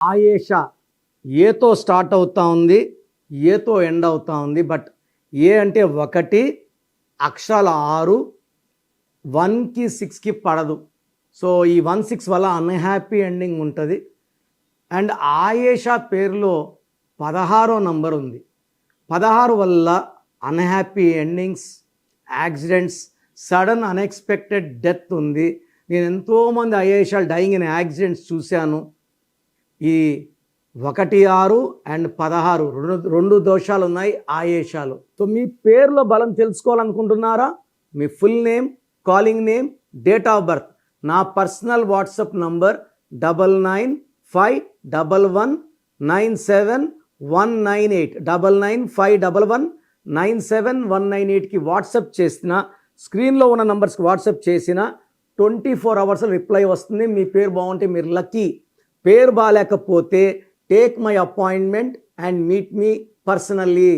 ఆయేషా ఏతో స్టార్ట్ అవుతా ఉంది, ఏతో ఎండ్ అవుతా ఉంది. బట్ ఏ అంటే 1, అక్షరాలు 6, 1కి 6కి పడదు. సో ఈ 1-6 వల్ల అన్హ్యాపీ ఎండింగ్ ఉంటుంది. అండ్ ఆయేషా పేరులో 16వ నంబర్ ఉంది. 16 వల్ల unhappy endings, accidents, sudden unexpected death ఉంది. నేను ఎంతోమంది ఆయేషాలు డైయింగ్ ఇన్ యాక్సిడెంట్స్ చూశాను. ఈ 1, 6 అండ్ 16 రెండు దోషాలు ఉన్నాయి ఆయేషాలు. సో మీ పేరులో బలం తెలుసుకోవాలనుకుంటున్నారా? మీ full name, calling name, date of birth, నా పర్సనల్ వాట్సాప్ నంబర్ 9951197198 9951197198కి వాట్సాప్ చేసిన, స్క్రీన్లో ఉన్న నంబర్స్కి వాట్సాప్ చేసిన 24 అవర్స్ రిప్లై వస్తుంది. మీ పేరు బాగుంటే మీరు లక్కీ. పేరు బాగాలేకపోతే take my appointment and meet me personally.